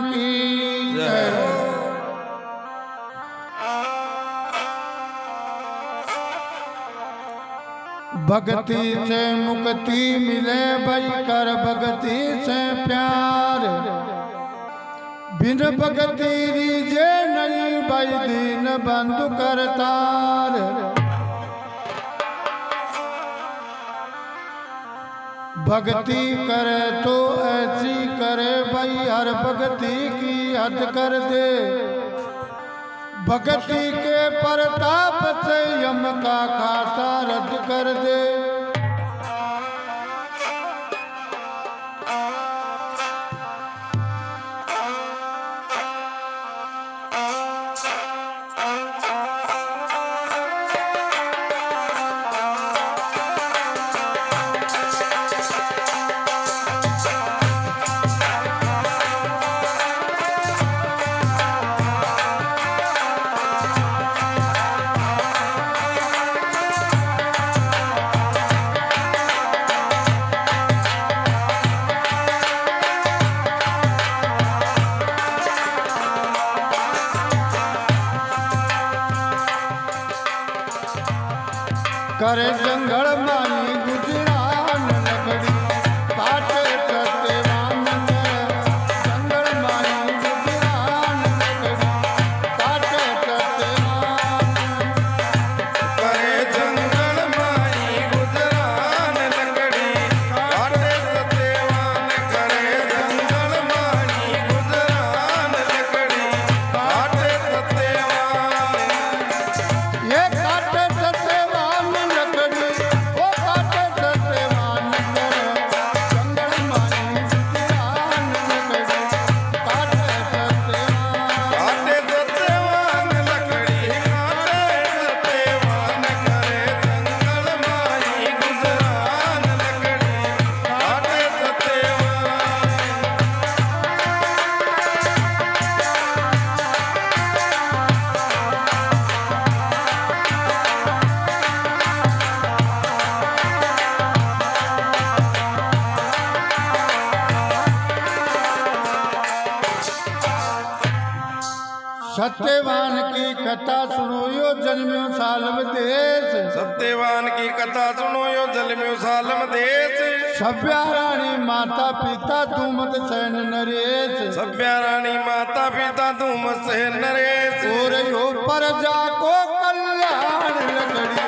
की जय। भक्ति से मुक्ति मिले भाई, कर भक्ति से प्यार। बिन भक्ति रीजे नहीं भाई, दीन बंधु करतार। भक्ति करे तो ऐसी करे भाई, हर भक्ति की हद कर दे। भक्ति के प्रताप से यम का खाता रद्द कर दे। करे जंगल मानी गुजरान लकड़ी, काटे सत्यवान जंगल मानी गुजरान लकड़ी, काटे सत्यवान। करे जंगल माई गुजरान लकड़ी, काटे सत्यवान। करे जंगल माई गुजरान लकड़ी, काटे सत्यवान। ये काटे सत्यवान लकड़ी, वो काटे सत्यवान जंगल मानी गुजरान लकड़ी, काटे सत्यवान। काटे सत्यवान लकड़ी, काटे सत्यवान। करे जंगल माई गुजरान लकड़ी, काटे सत्यवान। सत्यवान की कथा सुनो यो जन्म्यो सालम देश। सत्यवान की कथा सुनो यो जलम्यो सालम देश। सभ्या रानी माता पिता धूमत सैन नरेश। सभ्या रानी माता पिता धूम से नरेश। और यो प्रजा को कल्याण लकड़ी,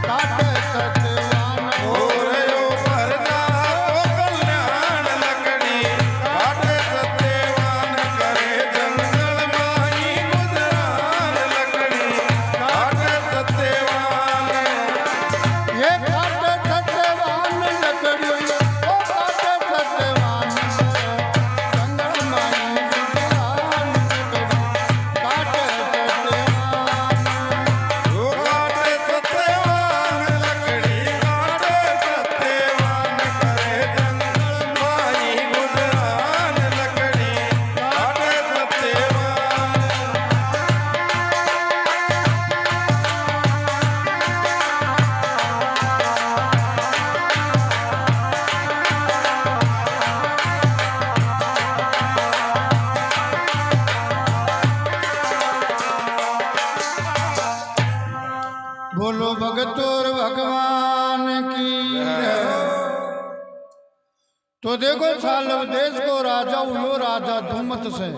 काटे सत्यवान। और यो प्रजा को कल्याण लकड़ी, काटे सत्यवान। करे जंगल माई गुजरान लकड़ी, काटे सत्यवान। ये काटे सत्यवान लकड़ी, वो काटे सत्यवान जंगल माई गुजरान लकड़ी, काटे सत्यवान। यो काटे सत्यवान लकड़ी, काटे सत्यवान। करे जंगल माई गुजरान लकड़ी, काटे सत्यवान। बोलो भगतोर भगवान की जय। तो देखो सालव देश को राजा हुआ राजा धूमत सेन।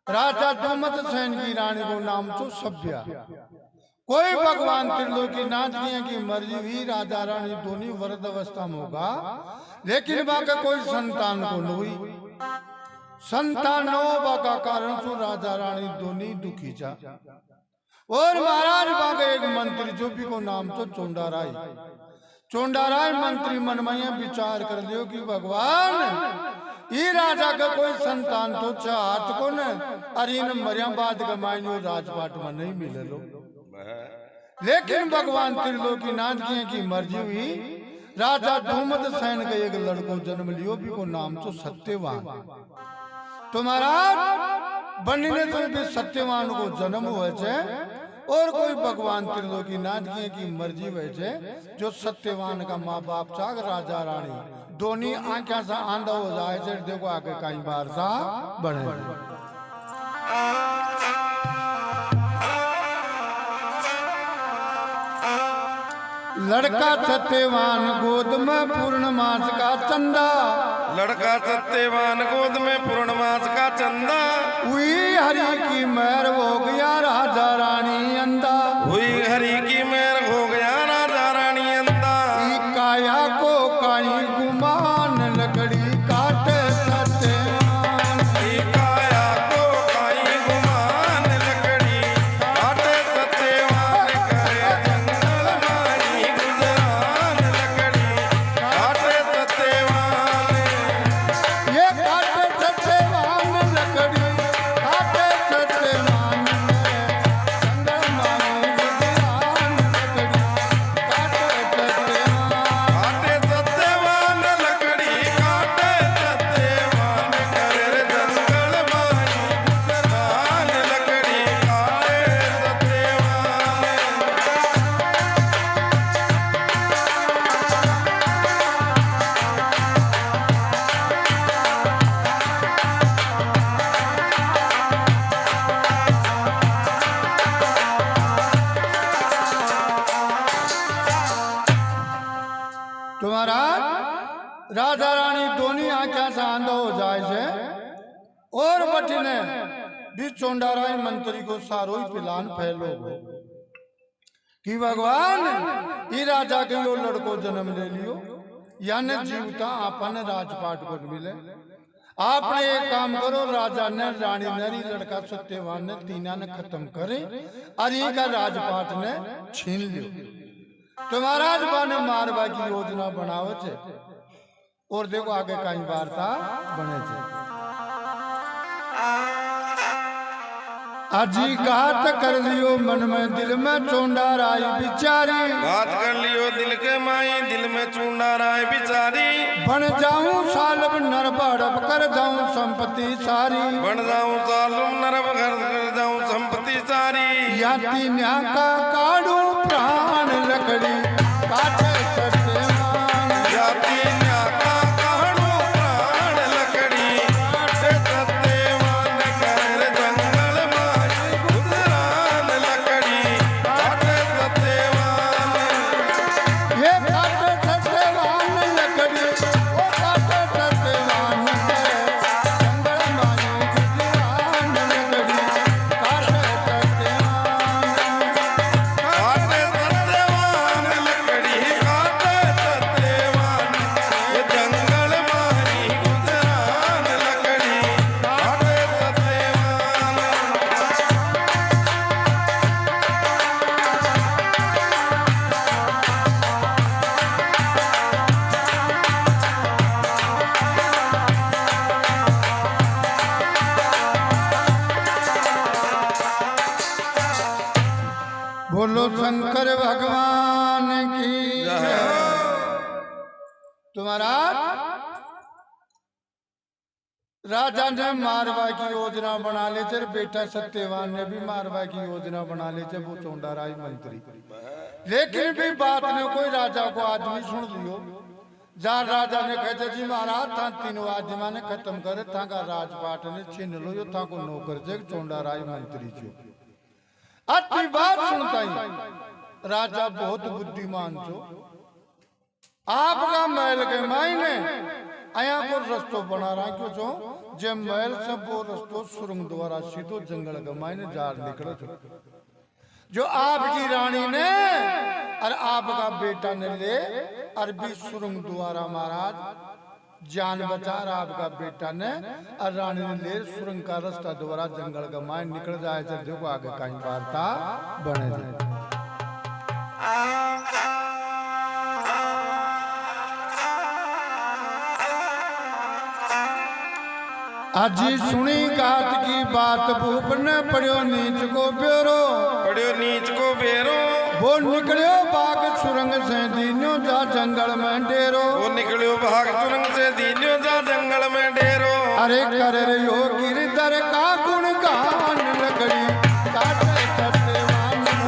राजा धूमत सेन की रानी को नाम तो सभ्या। कोई भगवान त्रिलोकीनाथ की मर्जी हुई, राजा रानी दोनों वृद्ध अवस्था में होगा, लेकिन बाका कोई संतान को न हुई। संतान न होगा का कारण सो राजा रानी दोनों दुखी जा। और महाराज बागे एक मंत्री जो भी को नाम तो चोंडाराय। चोंडाराय मंत्री मन में विचार कर लियो कि भगवान ये राजा का कोई संतान तो चाहत को न, अरे न मरिया बाद गमाइनो राजपाट में नहीं मिले लो। लेकिन भगवान त्रिलोकीनाथ की मर्जी हुई, राजा धूमत सेन का एक लड़को जन्म लियो भी को नाम तो सत्यवान। तो महाराज बनी ने तो भी सत्यवान को जन्म हुए छे। और कोई भगवान त्रिलोकीनाथ की मर्जी वैसे जो सत्यवान का माँ बाप चाग राजा रानी दोनों आंखें से आंधा हो जाए से देखो आगे कई बार सा बने लड़का सत्यवान गोद में पूर्णमास का चंदा लड़का सत्यवान गोद में पूर्णमास का चंदा हुई हरि की मेहर हो गया राजा रानी अंधा हुई हरि की मेहर हो गया राजा रानी अंधा काया को काई गुमान लकड़ी काटे सत्यवान काया को काई गुमान लकड़ी काटे सत्यवान करे जंगल माई गुजरान लकड़ी काटे सत्यवान ये काटे सत्यवान लकड़ी काटे सत्यवान जंगल माई गुजरान लकड़ी काटे सत्यवान लकड़ी काटे सत्यवान करे जंगल माई गुजरान लकड़ी काटे सत्यवान तुम्हारा राजा रानी दोनों आंखें से आंधा हो जाए से और बटने भी चोंडाराय मंत्री को सारो ही पिलान फैलो कि भगवान ये राजा के यो लड़को जन्म ले लियो यानी जीवता अपन राजपाट को मिले आपने एक काम करो राजा ने रानी नरी लड़का सत्यवान ने तीना ने खत्म करे और ये का राजपाट ने छीन लियो तो महाराज बने मारवा की योजना बनावे छे और देखो आगे कई वार्ता बने छे अजी घात कर लियो मन में दिल में चोंडार आई बिचारी बात कर लियो दिल के माई दिल में चूंडा राय बिचारी बन जाऊं सालब नर बड़ब कर जाऊं संपत्ति सारी बन जाऊं सालुम नरब घर कर जाऊं संपत्ति सारी या तीन्या का काड़ू प्राण लकड़ी काटे सत्यवान जाति न्या का काढ़ू प्राण लकड़ी काटे सत्यवान कर जंगल माई गुजरान लकड़ी काटे सत्यवान ये काटे सत्यवान लकड़ी वो काटे सत्यवान जंगल माई गुजरान लकड़ी काटे सत्यवान काटे सत्यवान लकड़ी काटे सत्यवान ये जंगल मारी गुजरान लकड़ी काटे सत्यवान बोलो शंकर भगवान की तुम्हारा राजा ने मारवा की योजना बना ले थे बेटा सत्यवान ने भी मारवा की योजना बना ले थे वो चोंडाराय मंत्री लेकिन भी बात ने कोई राजा को आदमी सुन लियो जार राजा ने कहते जी महाराज था तीनों आदमी ने खत्म करे था का राजपाट ने छीन लो यो था को नौकर जे चोंडाराय मंत्री जो अच्छी बात सुनता ही राजा बहुत बुद्धिमान छो आपका महल के मायने आया को रस्तो बना रहा क्यों छो जे महल से वो रस्तो सुरंग द्वारा सीधो जंगल के मायने जार निकलो छो जो आपकी रानी ने और आपका बेटा ने ले अरबी सुरंग द्वारा महाराज जान बचा रहा आपका बेटा ने और रानी ने ले सुरंग का रास्ता द्वारा जंगल का मायने निकल जाए थे देखो आगे कहीं वार्ता बने जाए अजी सुनी गात की बात भूप ने पढ़ियो नीच को बेरो पढ़ियो नीच को बेरो वो निकलियो बाग सुरंग से दीनो जा जंगल में डेरो वो निकलियो भाग सुरंग से दीनियो जा जंगल में डेरो अरे कर रही हो गिरधर का गुण गान लकड़ी काटे सत्यवान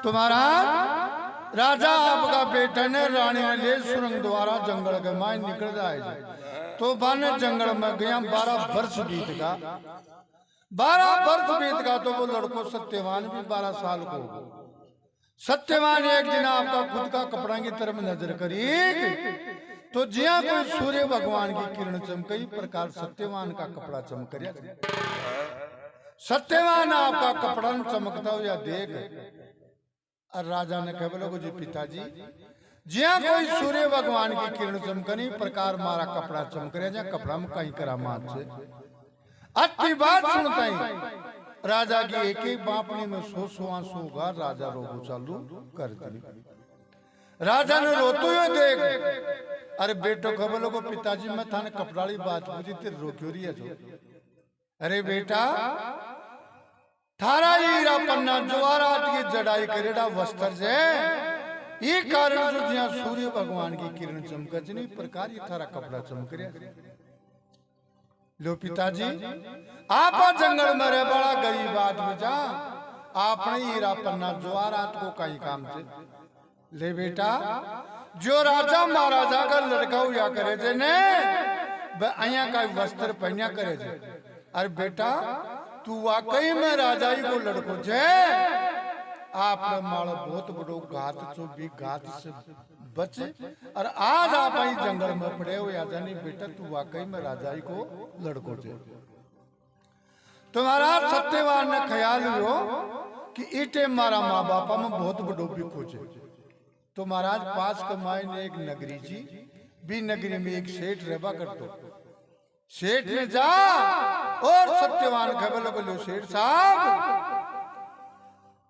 तुम्हारा राजा आपका बेटा ने रानी ने ले सुरंग द्वारा जंगल के माय निकल जाए तो बन जंगल में गया 12 वर्ष बीत का 12 वर्ष बीत का तो वो लड़को सत्यवान भी 12 साल को सत्यवान एक दिन आपका खुद का कपड़ा की तरफ नजर करी तो जिया कोई सूर्य भगवान की किरण चमकई प्रकार सत्यवान का कपड़ा चमक सत्यवान आपका कपड़ा चमकता हुआ देख और राजा ने कहा बोलो जी पिताजी जिया कोई सूर्य भगवान की किरण चमकनी प्रकार मारा कपड़ा चमक रहा जा कपड़ा में कहीं करा मात से अच्छी बात सुनता ही राजा की एक एक बापनी में सो आंसू होगा राजा रोगो चालू कर दी राजा ने रोते हुए देख अरे बेटो खबर लोगो पिताजी मैं थाने कपड़ाली बात पूछी तेरे रो क्यों रही है जो अरे बेटा थारा हीरा पन्ना ज्वारात की जड़ाई करेड़ा वस्त्र से ये कारण जो जिया सूर्य भगवान की किरण चमकच नहीं प्रकार ये थारा कपड़ा चमक रहा लो पिताजी आप जंगल में रह बड़ा गरीब आदमी जा आपने हीरा पन्ना ज्वारात को कहीं काम से ले बेटा जो राजा महाराजा का लड़का हुआ करे थे ने अया का वस्त्र पहना करे थे अरे बेटा तू वाकई में राजा ही को लड़को छे आपने मारो बहुत बड़ो घात चो भी घात से बचे और आज आप ही जंगल में पड़े हो या जानी बेटा तू वाकई में राजा ही को लड़को छे तुम्हारा सत्यवान ने ख्याल हो कि इटे मारा माँ बापा में बहुत बड़ो भी खोजे तो महाराज पास कमाए ने एक नगरी जी भी नगरी में एक सेठ रहबा करतो सेठ ने जा और सत्यवान खबर लगो सेठ साहब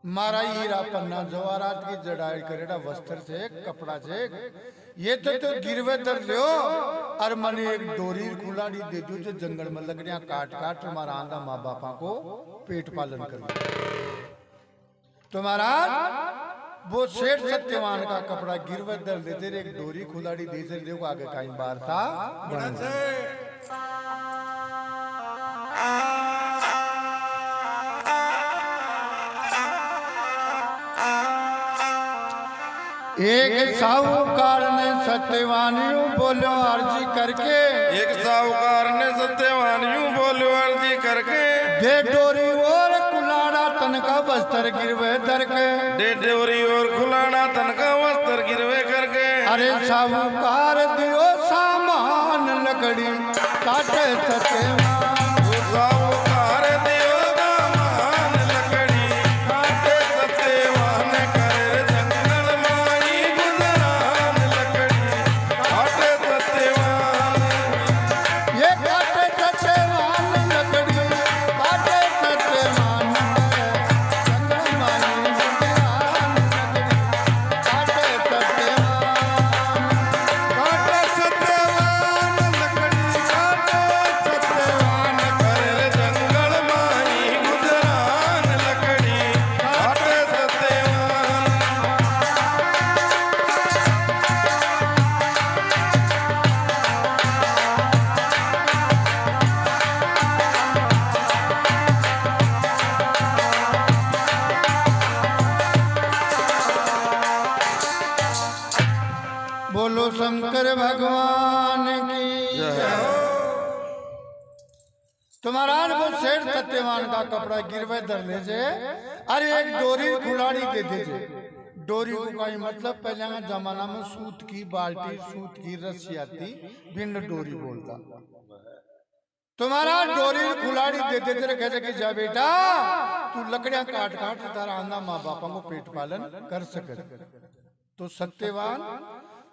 मारा हीरा पन्ना जवाहरात की जड़ाई करेड़ा वस्त्र से कपड़ा से ये तो गिरवे दर लियो और मने एक डोरी खुलाड़ी दे दो जो जंगल में लकड़ियां काट काट तुम्हारा आंधा माँ बापा को पेट पालन कर तो महाराज वो सेठ सत्यवान का कपड़ा गिरवे दर देते एक डोरी खुलाड़ी दे दे देखो आगे कहीं बार था एक साहूकार ने सत्यवानियों बोलो अर्जी करके एक साहूकार ने सत्यवानियों बोलो अर्जी करके दे डोरी और कुलाड़ा तन का वस्त्र गिरवे दर के दे डोरी और कुलाड़ा तन का वस्त्र गिरवे करके अरे साहूकार दियो सामान लकड़ी काटे सत्यवान साहूकार दियो सामान लकड़ी काटे सत्यवान करे जंगल माई गुजरान लकड़ी काटे सत्यवान ये काटे सत्यवान लकड़ी काटे सत्यवान जंगल माई गुजरान लकड़ी काटे सत्यवान लकड़ी काटे सत्यवान करे जंगल माई गुजरान लकड़ी काटे सत्यवान बोलो शंकर भगवान की तुम्हारा वो सेठ सत्यवान का कपड़ा गिरवे धर ले जे अरे एक डोरी खुलाड़ी दे दे जे डोरी को का मतलब पहले का जमाना में सूत की बाल्टी सूत की रस्सी आती बिन डोरी बोलता तुम्हारा डोरी खुलाड़ी दे दे तेरे कहते कि जा बेटा तू लकड़ियां काट काट तारा आंधा माँ बापा को पेट पालन कर सके तो सत्यवान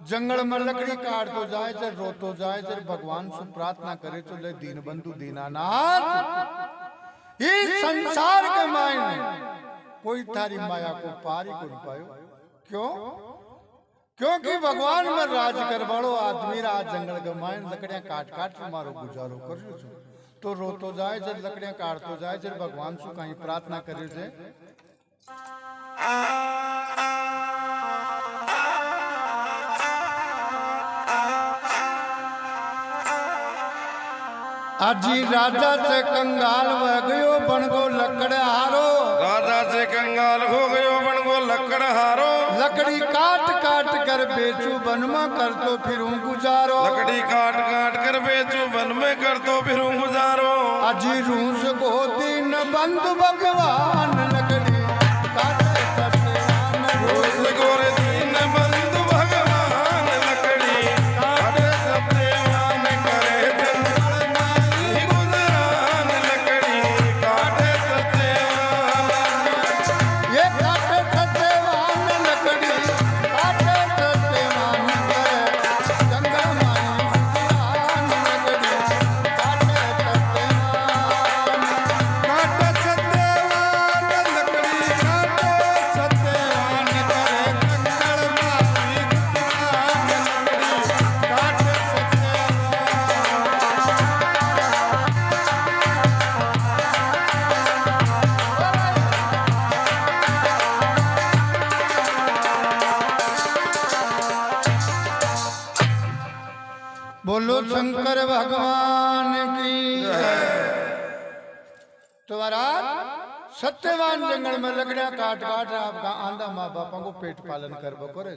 जंगल में लकड़ी काट तो जाए चल रो तो जाए चल भगवान से प्रार्थना करे तो ले दीन बंधु दीनानाथ इस संसार के मायने कोई थारी माया को पार ही नहीं पायो क्यों क्योंकि भगवान में राज कर बड़ो आदमी राज जंगल के मायने लकड़ियां काट काट मारो गुजारो कर तो रो तो जाए चल लकड़ियां काट तो जाए चल भगवान से कहीं प्रार्थना करे से अजी राजा से कंगाल हो गयो बन गो लकड़ हारो राजा से कंगाल हो गयो बन गो लकड़हारो, लकड़ी काट काट कर बेचू वन में कर तो फिरूं गुजारो। लकड़ी काट काट कर बेचू वन में कर तो फिरूं गुजारो। अजी रूस को दिन बंधु भगवान लकड़ी काटे सत्यवान रोज गोरे दीन बंधु भगवान लकड़ी काटे सत्यवान करे जंगल माही गुजरान लकड़ी काटे सत्यवान। ये काटे सत्यवान लकड़ी काटे सत्यवान करे जंगल माही गुजरान लकड़ी काटे सत्यवान। काटे सत्यवान लकड़ी काटे सत्यवान करे जंगल माही गुजरान लकड़ी काटे सत्यवान। बोलो शंकर भगवान की। तो महाराज सत्यवान जंगल में लकड़ियां काट काट आपका आंधा माँ बापा को पेट पालन कर करे।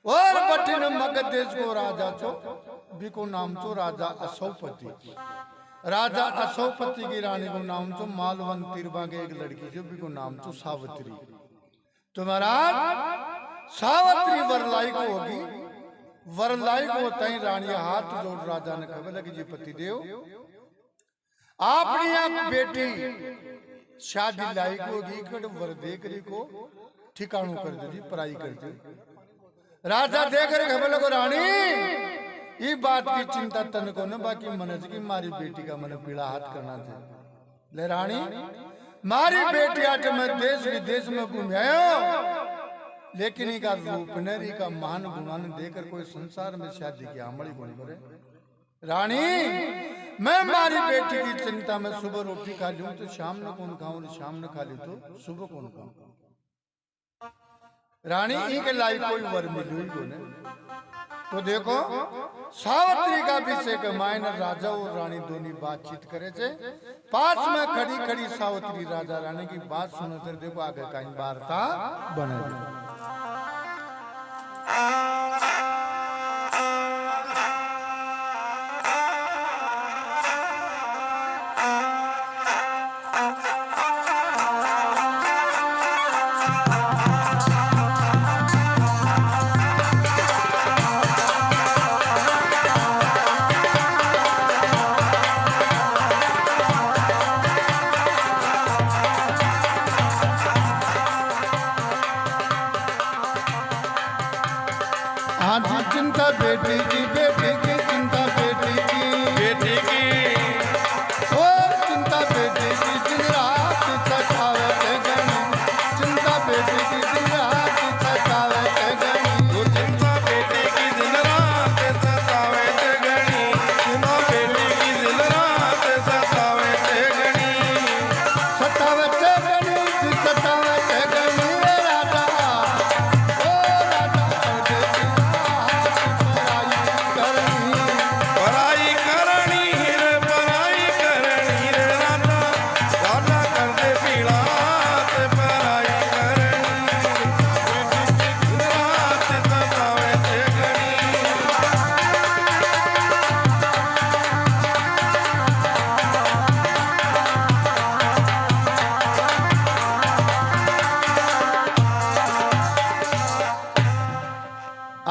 और बठिन मगध देश को राजा चो बिको नाम चो राजा असौपति। राजा असौपति की रानी को नाम चो मालवंत तिरबा के एक लड़की जो बिको नाम चो सावित्री। तो महाराज सावित्री वरलाई को होगी। वरलाई को तई रानी हाथ जोड़ राजा ने कहा लगी जी पति देव आपनी आप बेटी शादी लाई को कड़ वर देख रही को ठिकाणों कर दो जी पराई कर दो। राजा देख रहे खबर लगो रानी ये बात की चिंता तन को न बाकी मनज की मारी बेटी का मन पीड़ा हाथ करना थे। ले रानी मारी बेटी आज मैं देश विदेश में घूम आयो लेकिन इनका रूप नरी का महान गुणान देकर कोई संसार में शादी की आमड़ी को नहीं करे। रानी मैं मारी बेटी की चिंता में सुबह रोटी खा लूं तो शाम न कौन खाऊं शाम न खा ली तो सुबह कौन खाऊं। रानी इनके लाई कोई वर मिलू ही को नहीं। तो देखो सावित्री का विषय के मायने राजा और रानी दोनों बातचीत करे थे। पास में खड़ी खड़ी सावित्री राजा रानी की बात सुनो तो देखो आगे का वार्ता बने। आज चिंता बेटी की चिंता बेटी की और चिंता बेटी की दिन रात सतावे के गणी। चिंता बेटी की दिन रात सतावे के गणी। वो चिंता बेटी की दिन रात सतावे ते गणी। चिंता बेटी की दिन रात सतावे ते गणी। सतावे के गणी सतावे के गणी। राजा ओ राजा बेटी पराई करणी रे पराई करणी रे राधा राधा कर दे पीड़ा ते पराई करणी। बेटी की दिन रात सतावे ते गणी।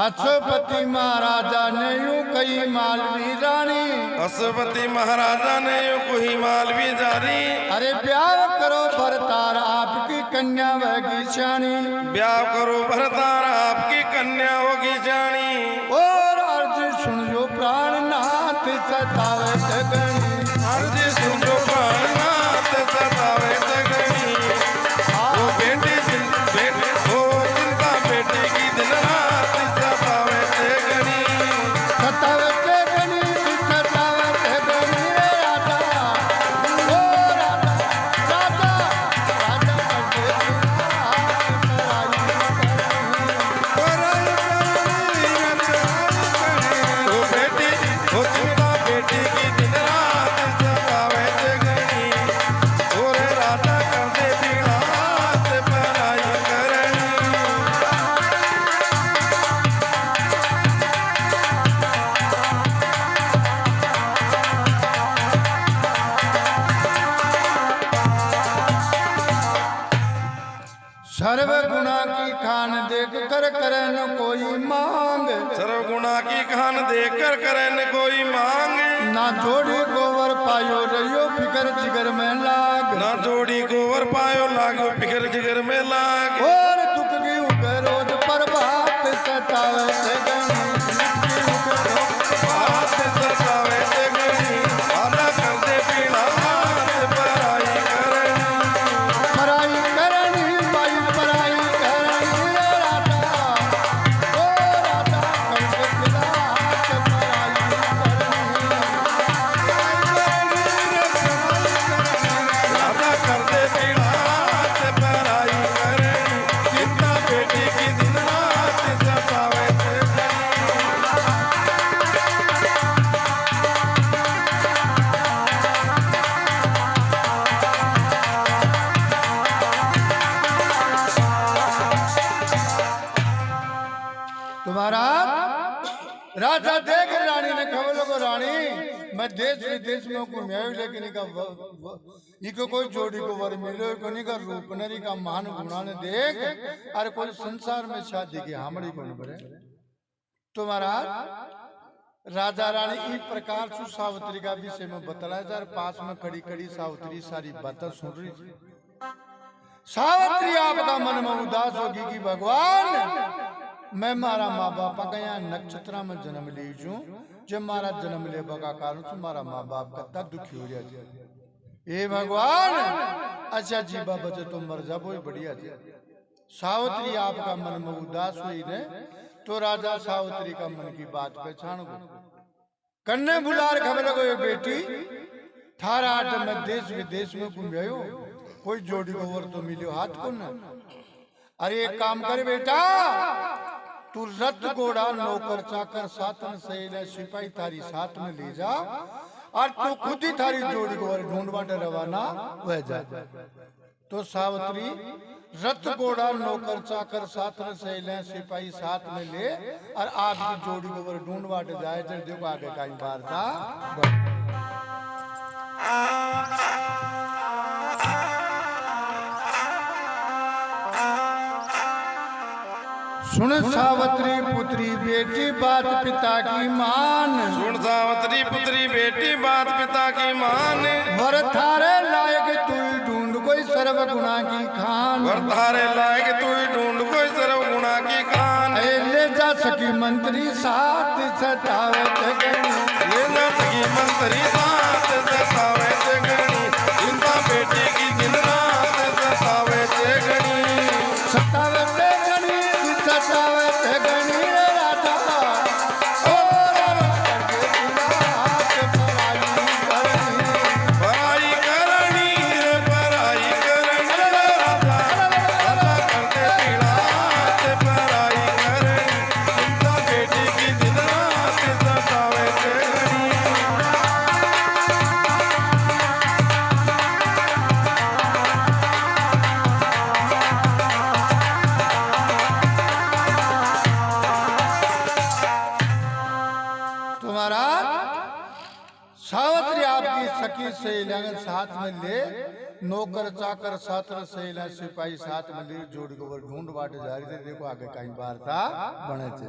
अक्षपति महाराजा ने यूं कही मालवी रानी। असपति महाराजा ने यो कोई मालवी जारी। अरे ब्याह करो भरतार आपकी कन्या वही श्याणी। ब्याह करो भरतार आपकी कन्या होगी जानी। और अर्ज सुन जो प्राणनाथ सतावे ते गणी। अर्ज सुन जो प्राणनाथ सतावे ते गणी। वो बेटी वो चिंता बेटी की दिन रात सतावे ते गणी। सतावे ते गणी सतावे ते गणी। राजा ओ राजा राजा राजा वो बेटी वो चिंता बेटी की खान देख कर करे न कोई मांग। सर्वगुणा की खान देख कर करे न कोई मांग। ना जोड़ी गोवर पायो रहियो फिकर जिगर में लाग। ना जोड़ी गोवर पायो लागो फिकर जिगर में लाग। और दुख की उगे रोज पर बात सतावे से गणी। बात सतावे से गणी। आला कर दे पीड़ा हाथ पराई करनी। पराई करनी भाई पराई करनी राधा। ओ राधा कर दे पीड़ा हाथ पराई करनी। राधा कर दे पीड़ा हाथ पराई करनी। चिंता बेटी की दिन रात सतावे से गणी। तुम्हारा राजा देख रानी ने खबर को रानी मैं देश विदेश में घूमया लेकिन इको कोई जोड़ी को वर मिलो को नहीं का रूप नरी का मान गुणा ने देख अरे कोई संसार में शादी की हमड़ी को न बरे। तुम्हारा राजा रानी इस प्रकार से सावित्री का विषय में बतलाया जा पास में खड़ी खड़ी सावित्री सारी बातें सुन रही थी। सावित्री आपका मन में उदास होगी कि भगवान मैं मारा माँ बाप का यहाँ नक्षत्र में जन्म ली छू जब मारा जन्म ले का कारण से मारा माँ बाप कत्ता दुखी हो जाए। ये भगवान अच्छा जीवा बचे तो मर जा वो बढ़िया जी। सावित्री आपका मन में उदास हुई ने तो राजा सावित्री का मन की बात पहचान को कन्ने बुलार खबर को ये बेटी थारा आठ में देश विदेश में घूमो कोई जोड़ी को वर तो मिलो हाथ को न। अरे एक काम कर बेटा तू रथ घोड़ा नौकर चाकर सातन सहेले सिपाही थारी साथ में ले जा और तू खुद ही थारी जोड़ी को ढूंढवा रवाना हो जा। तो सावित्री रथ घोड़ा नौकर चाकर सातन सहेले सिपाही साथ में ले और आपकी जोड़ी को ढूंढवा जाए जब देखो आगे का वार्ता। सुन सावित्री पुत्री बेटी बात पिता की मान। सुन सावित्री पुत्री बेटी बात पिता की मान। वर थारे लायक तू ही ढूंढ कोई सर्व गुणा की खान। वर थारे लायक तू ही ढूंढ कोई सर्व गुणा की खान। ले जा सकी मंत्री साथ सतावत गणी। ले जा सकी मंत्री साथ सतावत गणी। चिंता बेटी की दिन रात सतावत गणी। सतावत गणी सतावत गणी राधा। ओ राधा करके हाथ पराई करनी। पराई करनी राधा। राधा कर दे पीड़ा हाथ पराई करनी। चिंता बेटी की दिन रात सतावत गणी। तुम्हारा सावित्री आपकी सखी सहेलियां साथ में ले नौकर चाकर सातर सहेलियां सिपाही साथ में ले जोड़ी को ढूंढ बाट जारी थे। देखो आगे कहीं वार्ता बने थे।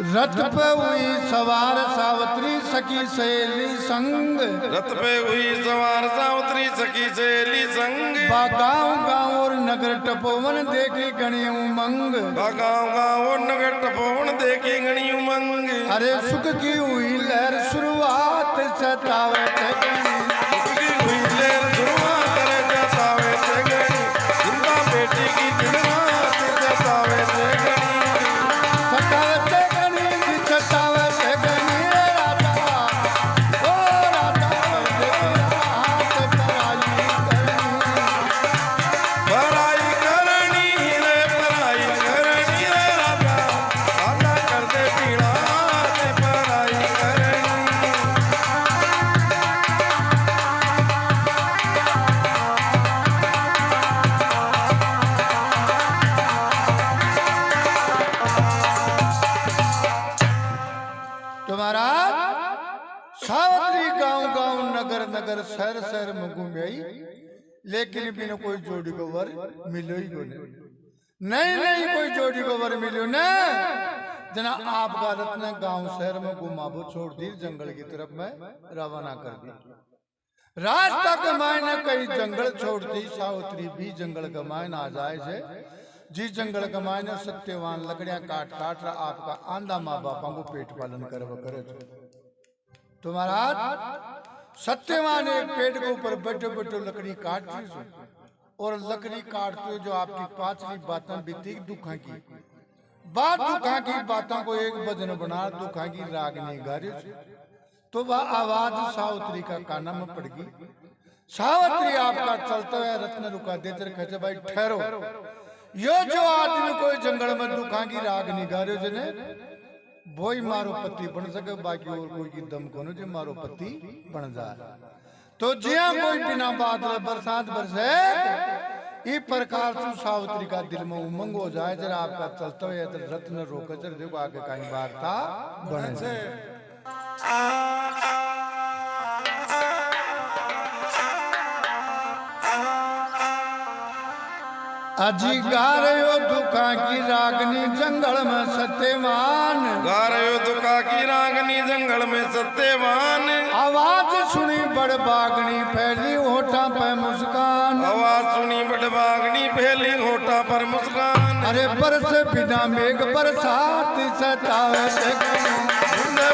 रथ पे हुई सवार सावित्री सखी सहेली संग। रथ पे हुई सवार सावित्री सखी सहेली संग। गाँव गाँव और नगर टपोवन देखी गणी उमंग। गाँव गाँव और नगर टपोवन देखी गणी उमंग। अरे सुख की हुई लहर शुरुआत सतावत गणी। सुख की हुई लहर शुरुआत सतावत गणी। चिंता बेटी की दिन रात सतावत गणी। सतावत गणी सतावत गणी राधा। ओ राधा हाथ पराई करनी रे पराई करनी रे राधा। राधा कर दे पीड़ा हाथ पराई करनी। तुम्हारा सावित्री गांव गांव नगर नगर शहर शहर में घूमी लेकिन बिना कोई जोड़ी को वर मिलो ही को नहीं नहीं कोई जोड़ी को वर मिलो ना जना आपका रत्न गांव शहर में घुमाबो छोड़ दी जंगल की तरफ में रवाना कर दी रास्ता कमाए न कई जंगल छोड़ दी सावित्री भी जंगल कमाए ना आ जाए से जिस जंगल कमाए न सत्यवान लकड़ियां काट काट रहा आपका आंधा माँ बापा को पेट पालन करे तुम्हारा सत्यवान एक पेड़ के ऊपर बैठे बैठे लकड़ी काट रही और लकड़ी काटते जो आपकी पांचवी बातें बीती दुखा की बात दुखा की बातों को एक भजन बना दुखा की रागनी गारी तो वह आवाज सावित्री का काना में पड़ गई सावित्री आपका चलता है रत्न रुका देते खचे भाई ठहरो यो जो आदमी कोई जंगल में दुखा की रागनी गारे जने वो ही मारो पति बन सके बाकी और कोई की दम को जो मारो पति बन जाए तो जिया कोई बिना बादल बरसात बरसे इस प्रकार से सावित्री का दिल में उमंग हो जाए जरा आपका चलते हुए रत्न रोक जर देखो आगे कहीं वार्ता बने अजी गा रहे हो दुखा की रागनी जंगल में सत्यवान गा रहे हो दुखा की रागनी जंगल में सत्यवान आवाज सुनी बड़ बागनी फैली होठा पे मुस्कान आवाज सुनी बड़ बागनी फैली होठा पर मुस्कान अरे बरस बिना मेघ बरसात सतावे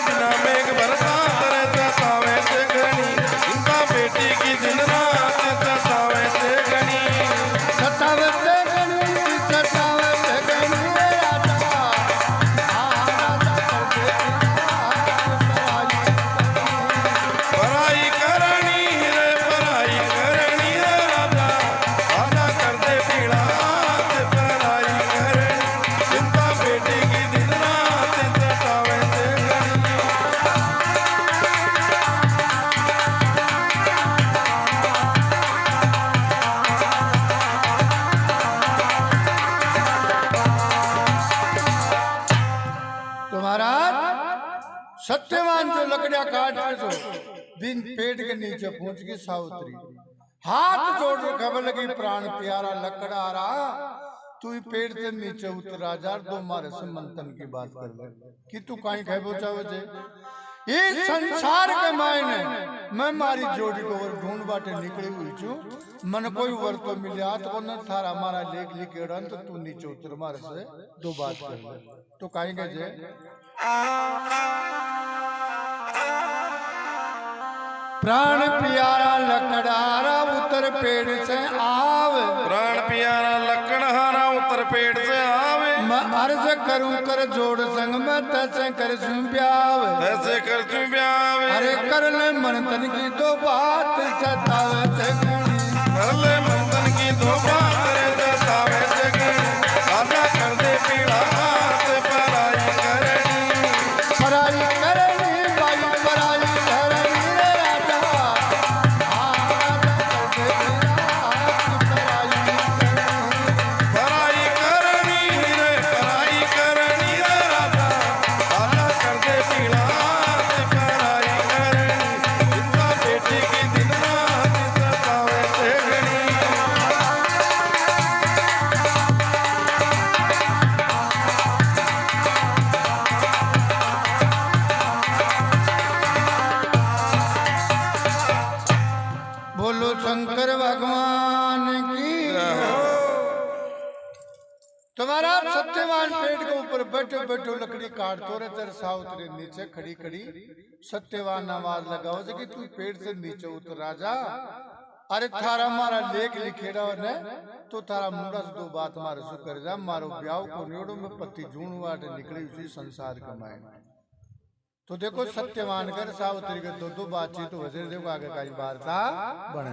बिना मेघ बरसात सतावे से घनी इनका बेटी की दिन रात सतावे से घनी सतावे से घनी सतावे से घनी पराई करनी रे राजा आजा कर दे पीड़ा पराई करनी चिंता बेटी की दिन रात सतावे से घनी तुम्हारा सत्यवान जो लकड़ियां काट रहे सो बिन पेट के नीचे पहुंच गई सावित्री हाथ जोड़ के खबर लगी प्राण प्यारा लकड़ा रहा तू ही पेट से नीचे उतर राजा दो मारे से मंथन की बात कर ले कि तू कहीं कह बोचा वजे इस संसार के मायने मैं मारी जोड़ी को वर ढूंढ बाटे निकली हुई छू मन कोई वर तो मिला तो न थारा मारा लेख लिखेड़ा तो तू नीचे उतर मारे से दो बात कर ले तो कहीं कह जे प्राण प्यारा लकड़ारा उतर पेड़ से आवे प्राण प्यारा लकड़हारा उतर पेड़ से आवे मैं अर्ज करूं कर जोड़ संग में तैसे कर ब्याव ऐसे कर तू ब्यावे अरे कर ले मन तन की दो बात सतावे से घनी कर ले मन तन की दो बात सतावे से घनी आजा कर दे पीड़ा पराई करनी पराई करनी बाई पराई करनी रे राजा पराई करनी रे राजा आजा कर दे पीड़ा पराई करनी इनका बेटी की दिन रात सतावे से घनी बोलो शंकर भगवान की तुम्हारा सत्यवान पेड़ के ऊपर बैठे बैठे लकड़ी काटतो रे तेरे सावित्री नीचे खड़ी खड़ी सत्यवान आवाज लगाओ जे कि तू पेड़ से नीचे उतर राजा अरे थारा मारा लेख लिखेड़ा ने तो थारा मुंडा से दो बात मारे सु कर जा मारो ब्याह को नेड़ो में पति जूण वाटे निकली उसी संसार के मायने तो देखो सत्यवान कर सावित्री के दो दो बातचीत तो वजह देखो आगे का वार्ता बने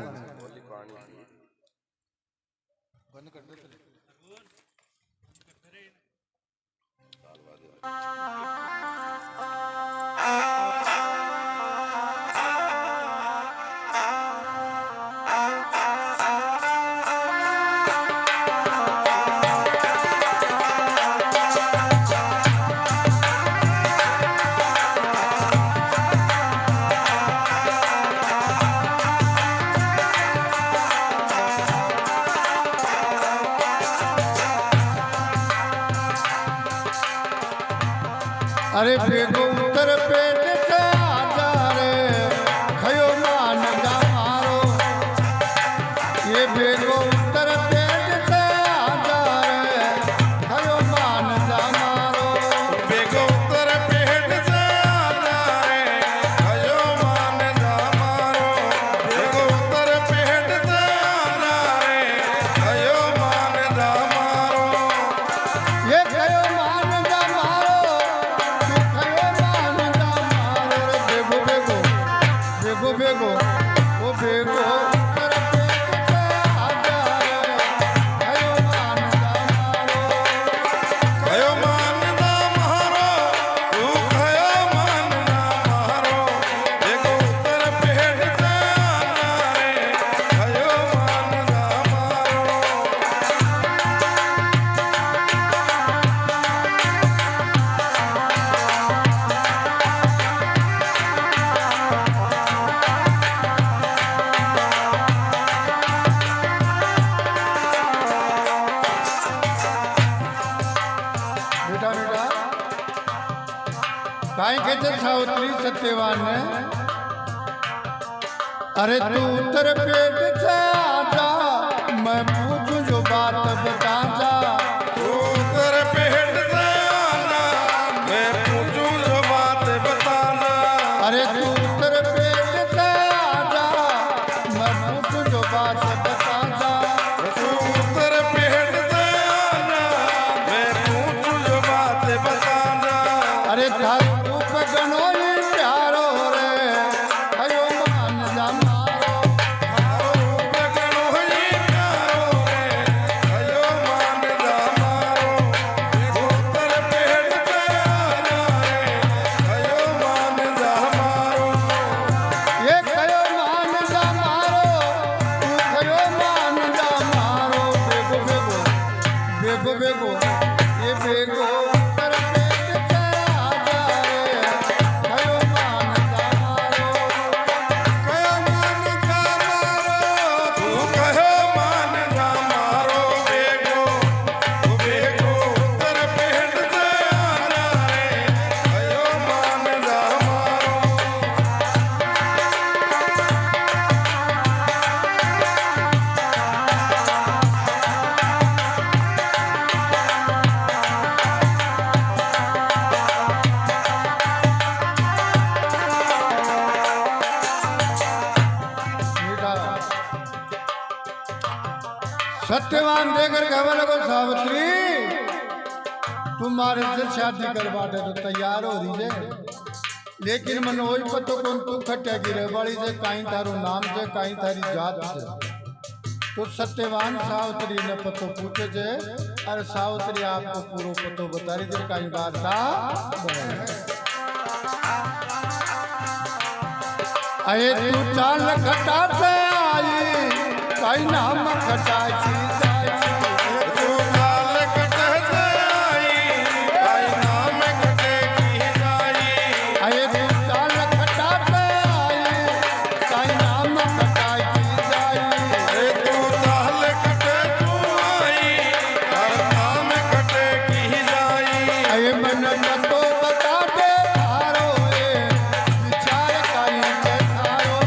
बंद कर दो अरे बेगो उत्तर पेट से आजा रे खयो मान जा मारो ये बेगो उत्तर पेट से आजा रे खयो मान जा मारो बेगो उत्तर पेट से आजा रे खयो मान जा मारो बेगो उत्तर पेट से आजा रे खयो मान जा मारो ये खयो मान जा मारो तू खयो मान जा मारो रे बेगो बेगो बेगो बेगो ओ बेगो उत्तर पेट से आजा रे खयो मान जा मारो खयो मान जा मारो तू खयो मान जा मारो बेगो उत्तर पेट से आजा रे खयो मान जा मारो बेटा बेटा काई कहते सावित्री सत्यवान ने अरे तू उत्तर पेट से आजा मैं पूछूं जो बात बता जा तू उत्तर पेट से आना मैं पूछूं जो बात बताना अरे तू उत्तर पेट से आजा मैं पूछूं जो बात बता जा तू उत्तर पेट से आना मैं पूछूं जो बात बताना अरे थारू रूप गणोई प्यारो रे खयो मान जा मारो थारो रूप गणो ही प्यारो रे खयो मान जा मारो उत्तर पेट से आना रे खयो मान जा मारो ये खयो मान जा मारो तू खयो मान जा मारो बेगो बेगो बेगो बेगो ये बेगो उत्तर पेट से आजा रे खयो मान जा मारो खयो मान जा मारो तू खयो मान जा मारो बेगो बेगो उत्तर पेट से आना रे खयो मान जा मारो बेटा सत्यवान देकर कहने लगो सावित्री तुम्हारे से शादी करवाते तो तैयार हो रही है लेकिन मन वही पतो कौन तू खट्या गिरे बड़ी से कहीं तारो नाम से कहीं तारी जात से तो सत्यवान सावित्री ने पतो पूछे जे अरे सावित्री आपको पूरा पतो बता रही थी कहीं बात था अये तू चाल खटा से आई कहीं नाम खटा की जाई तू लाल कटे से आई काई नाम कटे की जाई अये तू चाल खटा से आई कहीं नाम खटा की जाई ए तू लाल कटे तू आई काई नाम कटे की जाई अये मन पतो बता दे थारो ए विचार कहीं के थारो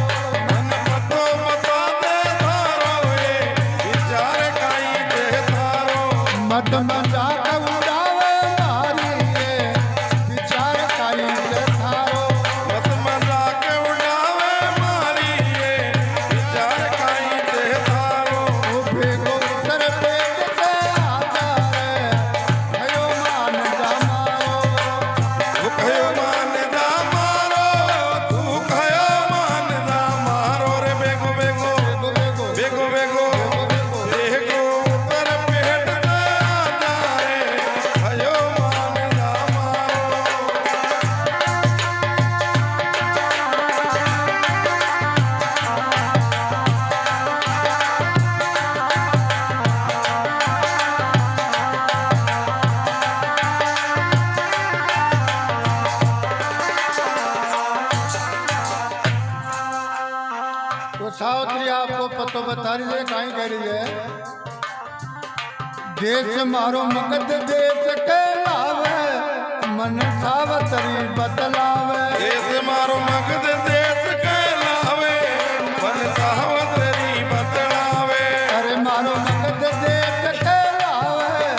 मन पतो बता दे थारो ए विचार काई दे थारो मत मजाक उड़ावे मारी ए विचार कहीं के थारो मत मजाक उड़ावे मारी ए विचार काई दे थारो ओ बेगो उत्तर पेट से आजा रे खयो मान जा मारो तू खयो मान जा मारो तू खयो मान जा मारो रे बेगो बेगो बेगो बेगो बेगो बेगो बेगो उत्तर पेट से आजा रे खयो मान जा मारो तो सावित्री आपको पतो बता रही है कहीं कह रही है देश मारो मगध देश कहलावे मन सावतरी बतलावे देश मारो मगध देश कहलावे मन सावतरी बतलावे अरे मारो मगध देश कहलावे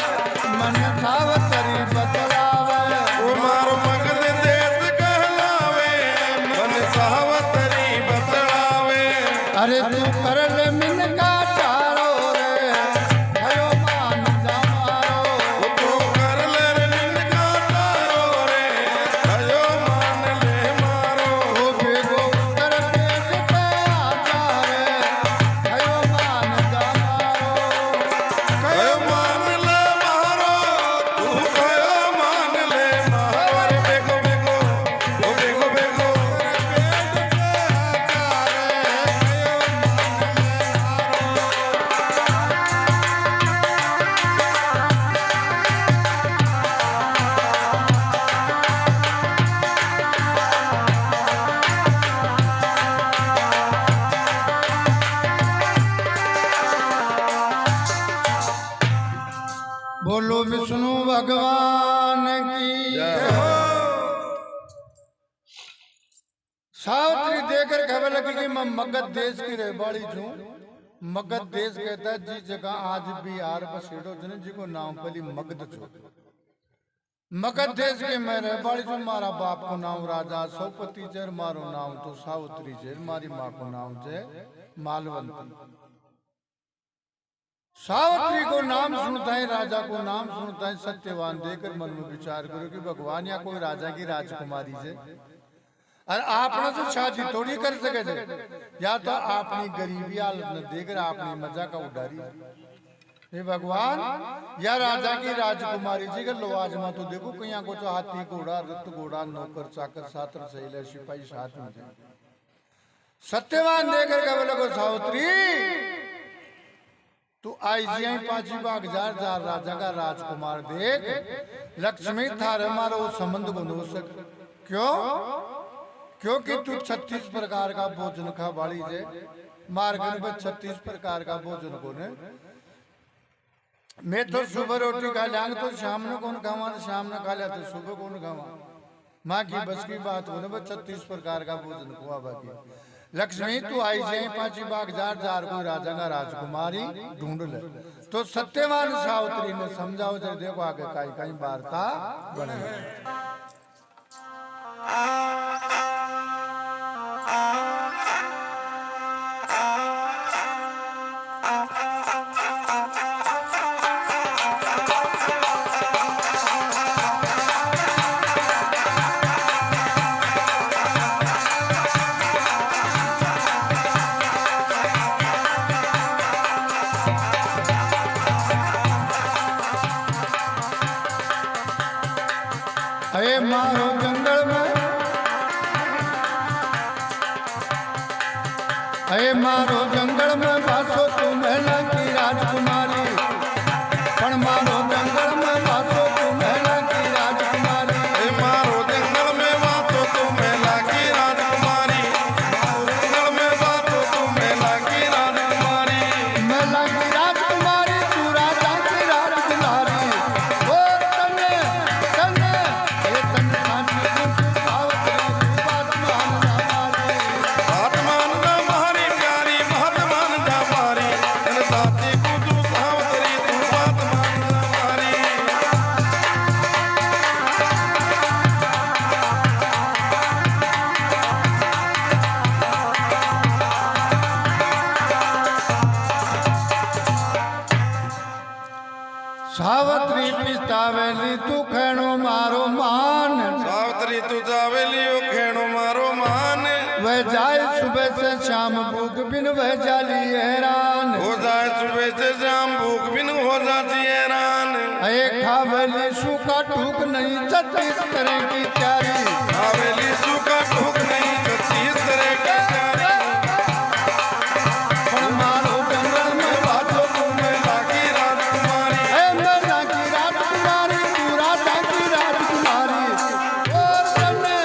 मन सावतरी बतलावे वो मारो मगध देश कहलावे मन सावतरी बतलावे अरे तू कर ले मिन का चारो रे भयो मान जा मारो वो तू कर ले निंदा तारो रे भयो मान ले मारो ओ बेगो कर देश पे आजा रे भयो मान जा मारो भयो मान ले मारो तू भयो मान ले मारो अरे बेगो बेगो ओ बेगो बेगो बोलो विष्णु भगवान की जय हो। सावित्री देकर खबर लगी कि मैं मगध देश की रहवाड़ी छू मगध देश कहता है जिस जगह आज भी यार बसेड़ो जने जी को नाम पली मगध छो मगध देश के मैं रहवाड़ी छू मारा बाप को नाम राजा सौपति चर मारो नाम तो सावित्री चर मारी माँ को नाम है मालवंती सावित्री को नाम सुनता है राजा को नाम सुनता है सत्यवान देकर मन में विचार करो कि भगवान या कोई राजा की राजकुमारी से और आपने तो शादी थोड़ी कर सके थे या तो आपनी गरीबी हालत न देकर आपनी मजा का उडारी हे भगवान या राजा की राजकुमारी जी कर लो आज मैं तो देखो कहीं को तो हाथी घोड़ा रथ घोड़ा नौकर चाकर सातर सहेले सिपाही साथ में थे सत्यवान देकर कह बोले को सावित्री तू आई जी पांची बाग जार राजा का राजकुमार देख लक्ष्मी थारे मारो संबंध को नो सक क्यों क्योंकि तू 36 प्रकार का भोजन खा बाड़ी जे मार्गन पर 36 प्रकार का भोजन को ने मैं तो सुबह रोटी खा लिया तो शाम ने कौन खावा शाम ने खा लिया तो सुबह कौन खावा माँ की बस की बात होने पर 36 प्रकार का भोजन खुआ बाकी लक्ष्मी तू आई जाए पांची बाग जार कोई राजा का राजकुमारी ढूंढ ले तो सत्यवान सावित्री ने समझाओ जब देखो आगे कहीं कहीं वार्ता बने अरे मारो जंगल में अरे मारो जंगल में बासो तू महिला की राजकुमारी पण मारो जंगल में बासो तू महिला की राजकुमारी ए मारो जंगल में बातो तू मेला की राजकुमारी मारो जंगल में बातो तू मेला की राजकुमारी महिला की राजकुमारी तू राजा की राजकुमारी ओ तने तने ये तने खानी तू सावत्री तू बात मान हमारे आत्मान दा मारी प्यारी महतमान दा मारी तन साथी को तू सावतरी तू आत्मान दा मारी सावत्री पिस्तावेली तू खेणो मारो मान सावतरी तू जावेली ओ खेणो मारो मान वह जाए सुबह से शाम भूख बिन वह जाली हैरान हो जाए सुबह से शाम भूख बिन हो जाती हैरान एक खावेली सूखा टूक नहीं 36 तरह की तैयारी हवेली सूखा ठोक नहीं 36 तरह के प्यारी पण मारो जंगल में बाजो तू मेला की राजकुमारी है महिला की राजकुमारी तू राजा की राजकुमारी और तने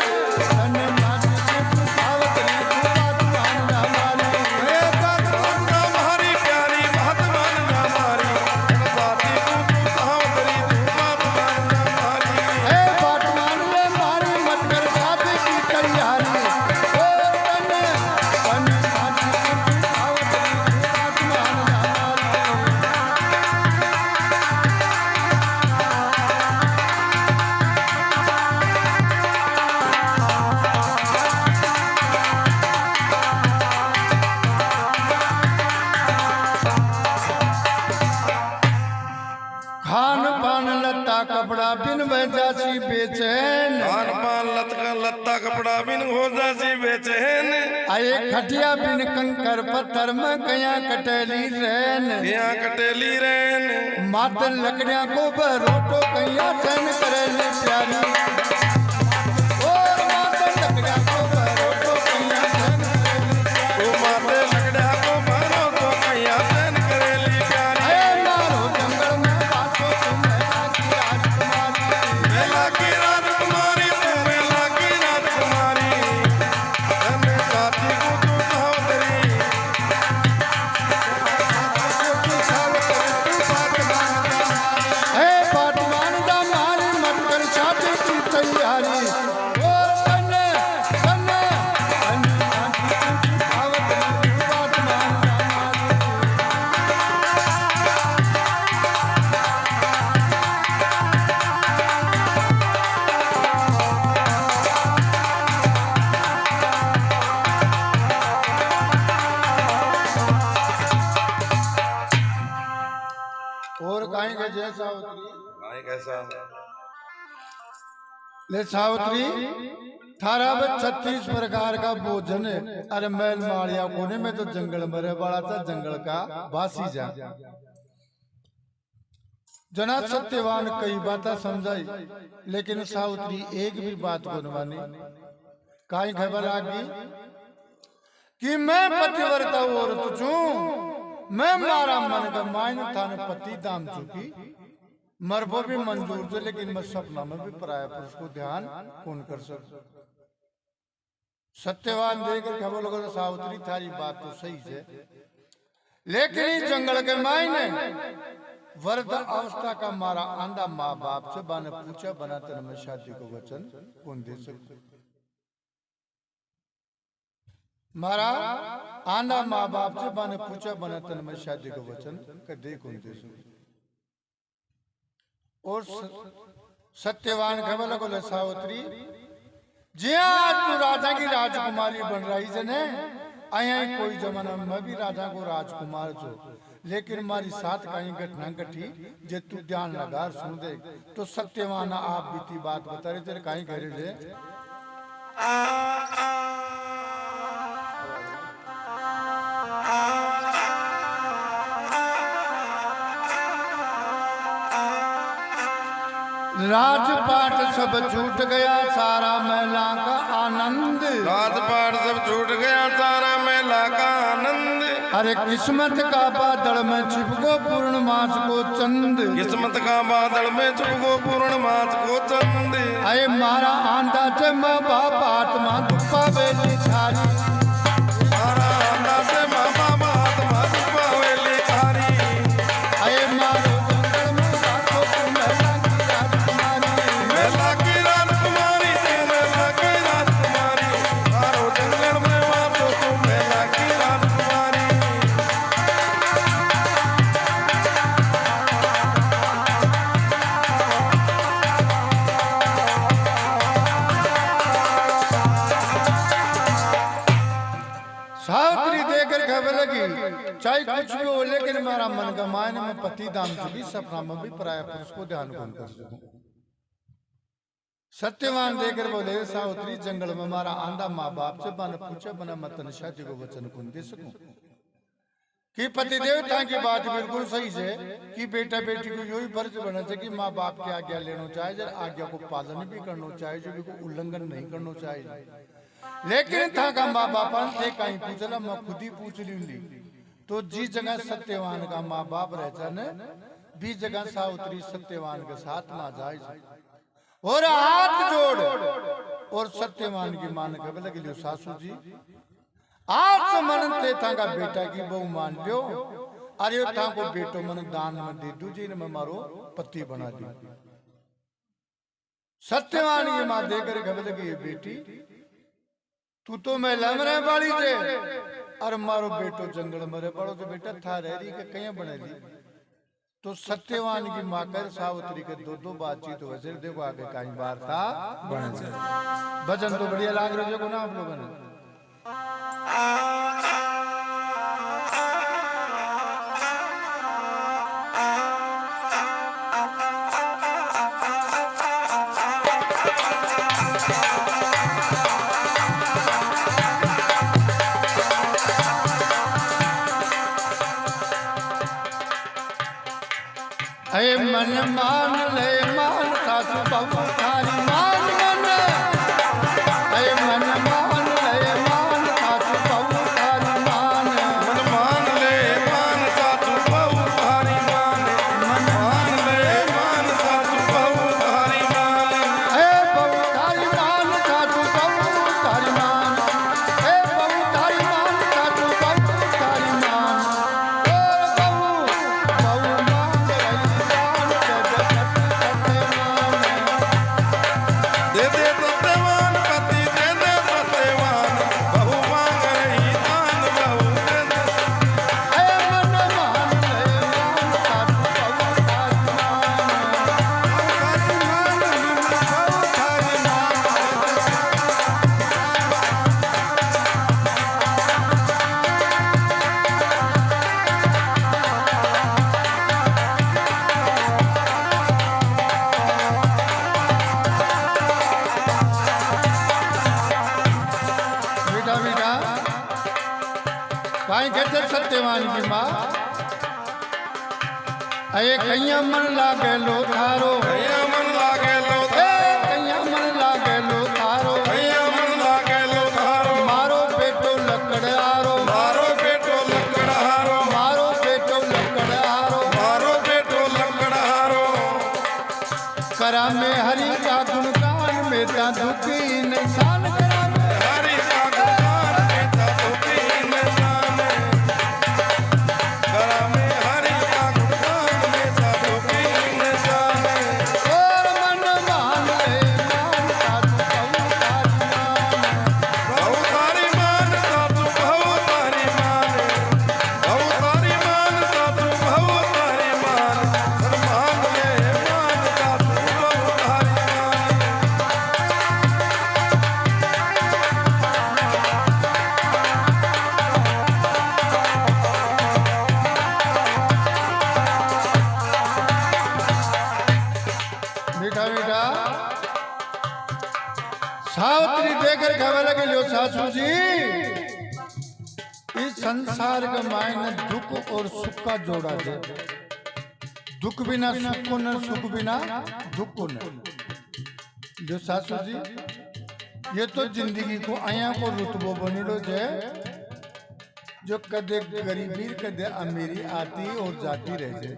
तने माटी की तू सावत्री तू बात मान हमारी ए आत्मान दा मारी प्यारी महतमान दा मारी तन साथी को तू सावतरी तू आत्मान दा मारी हे बात मान खान पान लत्ता कपड़ा बिन वैजासी बेचैन खान पान लत्ता कपड़ा बिन हो जासी बेचैन आए खटिया बिन कंकर पत्थर में कया कटेली रैन यहाँ कटेली रैन मातन लकड़ियां को बरोटो कया सहन करेली प्यारी और मातन लकड़ियां को बरोटो कया सहन करेली ओ माते लकड़ा को मारो तो कया सहन करेली प्यारी आए मारो जंगल में बातों तुम मेला की राजकुमारी मेला की राजकुमारी तू मेला की राजकुमारी तने साथी को तू सहोदरी हे बातमान दा मारी मत कर छाती की तैयारी ओ कन्ने कन्ने और कहीं के जैसा उतरी भाई कैसा ले सावित्री थारा में 36 प्रकार का भोजन है अरे मैल माड़िया कोने में तो जंगल मरे बड़ा था जंगल का बासी जा जना सत्यवान कई बातें समझाई लेकिन सावित्री एक भी बात को नवानी काई खबर आ गई कि मैं पतिव्रता औरत छूं मैं मारा मन का मायने थाने पति दाम चुकी मरबो भी मंजूर थे लेकिन मैं सपना में भी पराया पुरुष को ध्यान कौन कर सकता सत्यवान देकर खबर लगा सावित्री थारी बात तो सही है लेकिन इस जंगल के मायने वृद्ध अवस्था का मारा आंधा माँ बाप से बाने पूछा बना तेरे में शादी को वचन कौन दे सकते मारा आंधा माँ बाप से बाने पूछा बना तेरे में शादी को वचन कर दे कौन दे सकते और सत्यवान खबर लगो सावित्री जी आज तू राजा की राजकुमारी बन रही जने आया कोई जमाना में भी राजा को राजकुमार जो लेकिन हमारी साथ कहीं घटना घटी जे तू ध्यान लगा सुन दे तो सत्यवान आप बीती बात बता रहे तेरे कहीं कह रहे थे राजपाट सब छूट गया सारा महिला का आनंद राजपाट सब छूट गया सारा मेला का आनंद अरे किस्मत का बादल में छिपको पूर्णमास को चंद किस्मत का बादल में छुपको पूर्णमास को चंद अरे मारा आंधा से माँ बाप आत्मा दुपा बेली थारी सारा आंधा से माँ बाप आत्मा दुपा वेली थारी अरे मारो जंगल में रातों को महिला की राजकुमारी मेला की राजकुमारी तू मेला की राजकुमारी मारो जंगल में वातो तू मेला की राजकुमारी सावित्री देकर खबर लगी चाहे कुछ भी हो लेकिन मेरा मन का मायने में पति दाम चुकी सपना में भी पराया पुरुष को ध्यान कौन कर सकूं सत्यवान देकर बोले सावित्री जंगल में हमारा आंधा माँ बाप से बन पूछा बना मतन शादी को वचन कौन दे सकूं कि पति देवता की बात बिल्कुल सही है कि बेटा बेटी को यही फर्ज बना चाहिए कि माँ बाप की आज्ञा लेना चाहिए जब आज्ञा को पालन भी करना चाहिए जो भी को उल्लंघन नहीं करना चाहिए लेकिन था का माँ बाप थे कहीं पूछला मैं खुद ही पूछ ली तो जी जगह सत्यवान का माँ बाप रहता ने भी जगह सावित्री सत्यवान के साथ ना जाए और हाथ जोड़ और सत्यवान की मान खबर लगी लो सासू जी आज से मन थे था का बेटा की बहु मान लियो अरे था को बेटो मन दान में दे दू जी ने मैं मारो पति बना दी सत्यवान की माँ देकर खबर लगी ये बेटी तू तो मैं लमरे वाली थे और मारो बेटो जंगल मरे पड़ो तो बेटा था रही के कहीं बने ली तो सत्यवान की माँ कर सावित्री के दो बातचीत हो वैसे देखो आगे कहीं बार था बने भजन तो बढ़िया लाग रहे को ना आप लोगों ने मन मान ले मान सासू बहू थारी मान मन मन मान ले मान सासू बहू थारी मान मन मान ले मान सासू बहू तारी मान मन मान ले मान सासू बहू तारी मान बहू थारी मान सासू बहू थारी मान बहू थारी मान सासू बहू थारी मान बहू बहू मान रही जान दे दे सत्यवान पति दे दे सत्यवान बहू मांग रही दान बहू दे दे मन मान ले मान सासू बहू थारी बेटा बेटा काई कहते सत्यवान की माँ अये कैया मन लागे लो थारो भैया मन लागे लो कैया मन लागे लो थारो भैया मन लागे लो धारो मारो बेटो लकड़ आरो मारो बेटो लकड़हारो मारो बेटो लकड़ आरो मारो बेटो लकड़हारो करा में हरि का गुणगान में ता दुखी इंसान करा में हरि का गुणगान बेटा दुखी इंसान करा में हरि का गुणगान बेटा दुखी इंसान और मन मान ले मान सासू बहू थारी मान बहू तारी मान सासू बहू तारी मान बहू तारी मान सासू बहू तारी मान मान ले मान सासू बहू तारी मान बेटा बेटा सावित्री देकर कहने लगे लो सासू जी इस संसार के मायने दुख और सुख का जोड़ा है दुख बिना सुख को न सुख बिना दुख को न जो सासू जी ये तो जिंदगी को आया को रुतबो बनिलो जे जो कदे गरीबी कदे अमीरी आती और जाती रहती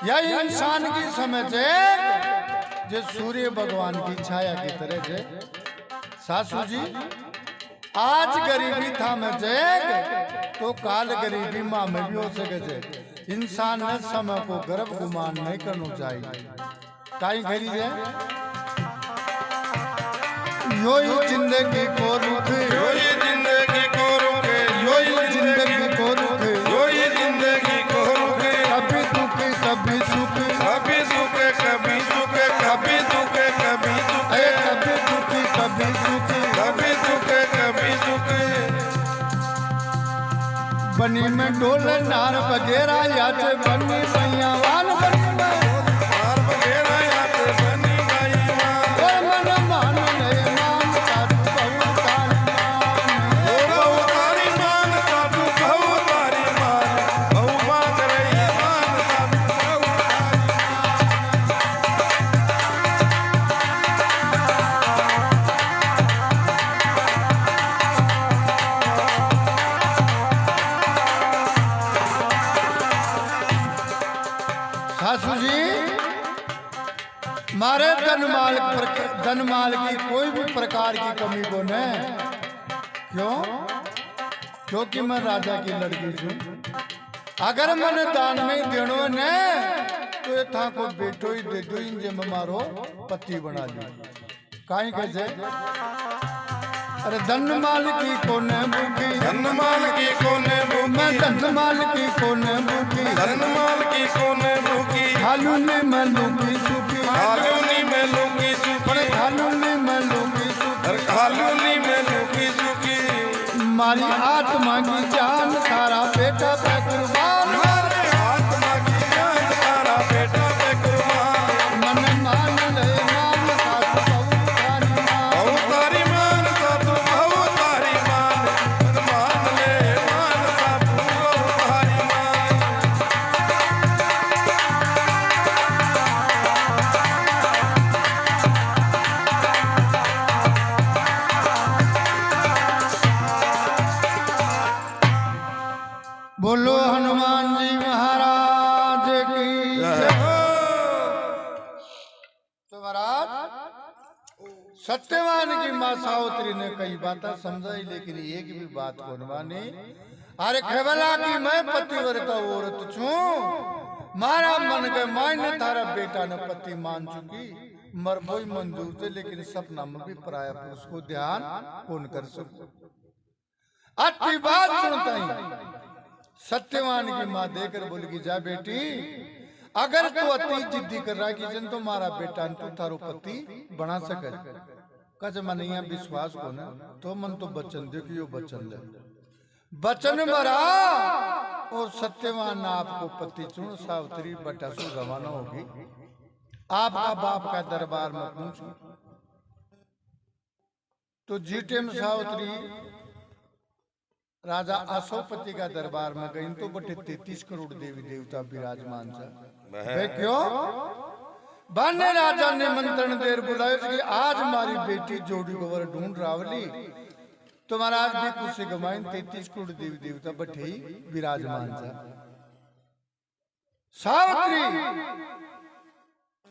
यह इंसान की समझ है जो सूर्य भगवान की छाया की तरह है सासू जी आज गरीबी था में तो काल गरीबी माँ में भी हो सके जे इंसान ने समय को गर्भ गुमान नहीं करना चाहिए काई खरी है यो ही जिंदगी को रुके यो ये जिंदगी को रुके यो ये जिंदगी को रुके यो ये जिंदगी को रुके कभी दुखी कभी सुखी कभी सुखे कभी सुखे कभी दुखे कभी सुखे कभी दुखी कभी सुखी कभी सुखे कभी सुखे बनी में डोले नार वगैरह याच बनी मैया वाल बनी में मार वगैरह याद बनी गई मान और मन मान ले मान साधु बहु तारी मान ओ बहू तारी मान साधु बहू तारी मान बहू मांग रही मान साधु बहू तारी सासू जी मारे धन माल की कोई भी प्रकार की कमी को न क्यों क्योंकि मैं राजा की लड़की हूँ अगर मैंने दान में देनो न तो ये था को बेटो ही दे दो इन जे मारो पति बना ली काई कैसे अरे धन माल की कोने भूखी धन माल की कोने मैं भूखी धन माल की कोने भूखी धन माल की कोने भूखी खालू ने मैं लूंगी सुखी खालूनी में लूंगी सुखी खालू ने मैं लूंगी सुखी खालूनी में लूंगी सुखी मारी आत्मा की जान तारा बेटा पे कुर्बान हमारे आत्मा की जान तारा बेटा पे कुर्बान मन मान ले मान सासू बहु तारी मान बहू तारी मान साधु बहू तारी मान मन मान ले मान साधु बहू तारी मान सत्यवान की मां सावित्री ने कई बातें समझाई, लेकिन एक भी बात को मानी। अरे खेवला की मैं पतिव्रता औरत छू, मारा मन के मायने थारा बेटा ने पति मान चुकी, मर बोई मंजूर थे, लेकिन सपना में भी पराया पुरुष को ध्यान कौन कर सकू। अच्छी बात सुनता ही सत्यवान की मां देकर बोली कि जा बेटी, अगर तू अति जिद्दी कर रहा कि जन तो मारा बेटा तू थारो पति बना सके, कज मन यहाँ विश्वास को ना तो मन तो बचन दे कि यो बचन ले, बचन मरा और सत्यवान आपको पति चुन सावित्री बटा सु रवाना होगी। आपका बाप का दरबार में पहुंचू तो जीटेम सावित्री राजा अशोकपति का दरबार में गई तो बटे 33 करोड़ देवी देवता विराजमान था। क्यों बाने राजा ने मंत्रण देर बुलाए कि आज हमारी बेटी जोड़ी गोवर ढूंढ रावली, तो महाराज भी कुछ गवाइन 33 करोड़ देवी देवता बटे ही विराजमान था। सावित्री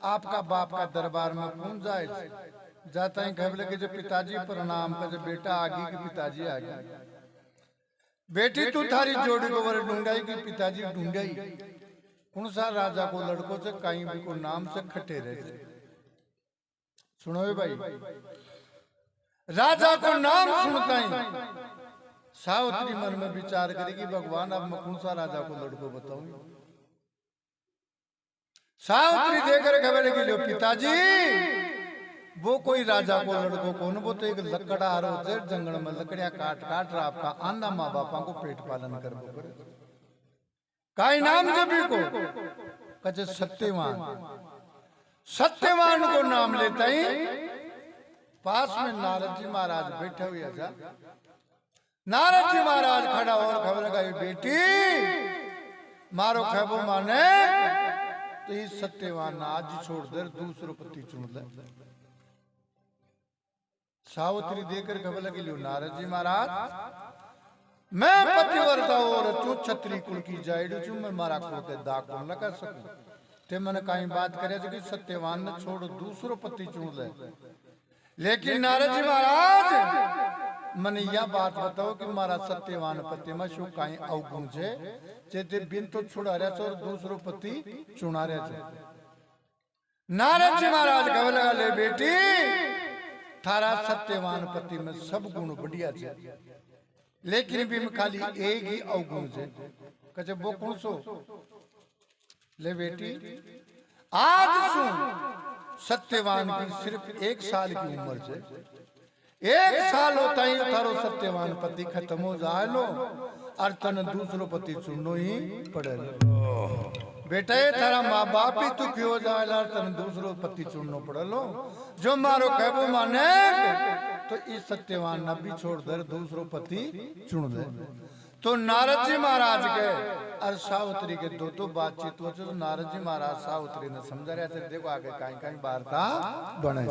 आपका बाप का दरबार में पहुंच जाए, जाता ही घबले के जो पिताजी प्रणाम का जो बेटा आगे के पिताजी आगे, बेटी तू थारी जोड़ी गोबर ढूंढाई की पिताजी ढूंढाई, कौन सा राजा को लड़कों से कहीं भी को नाम से खटे रहे। सुनो भाई, राजा को नाम सुनता ही सावित्री मन में विचार करेगी भगवान अब मैं कौन सा राजा को लड़को बताऊं। सावित्री देकर खबर की लो पिताजी वो कोई राजा को लड़को कौन, वो तो एक लकड़ा आ रहा जंगल में लकड़िया काट काट रहा आपका आंधा माँ बापा को पेट पालन कर काई नाम जबी को कचे सत्यवान। सत्यवान को नाम लेता ही पास में नारद जी महाराज बैठे हुए था। नारद जी महाराज खड़ा और खबर लगा बेटी मारो खैबो माने तो इस सत्यवान ने आज छोड़ दे दूसरो पति चुन ले। सावित्री देकर खबर लगी लो नारद जी महाराज मैं पतिव्रता और तू छत्री कुल की जायडू चू मैं मारा कुल के दाग कौन लगा सकूं, ते मैंने कहीं बात करे कि सत्यवान ने छोड़ दूसरो पति चुन ले। लेकिन नारद जी महाराज मन यह बात बताओ कि मारा सत्यवान पति में शो कहीं अवगुण छे चेते बिन तो छुड़ा रहे और दूसरो पति चुना रहे। नारद जी महाराज कह लगा ले बेटी थारा सत्यवान पति में सब गुण बढ़िया छे, लेकिन भी खाली एक ही अवगुण छे। कहे वो कौन सो ले बेटी आज सुन सत्यवान की सिर्फ 1 साल की उम्र से 1 साल होता ही थारो सत्यवान पति खत्म हो जाए लो और तन दूसरो पति चुनो ही पड़े लो। बेटा ये थारा माँ बाप ही दुखी हो जाए और तन दूसरो पति चुननो पड़े लो। जो मारो कहबो माने तो इस सत्यवान न भी छोड़ दे दूसरो पति चुन दे। तो नारद जी महाराज के और सावित्री के दो बातचीत हो, तो नारद जी महाराज सावित्री ने समझा रहे थे देखो आगे कहीं कहीं वार्ता बने।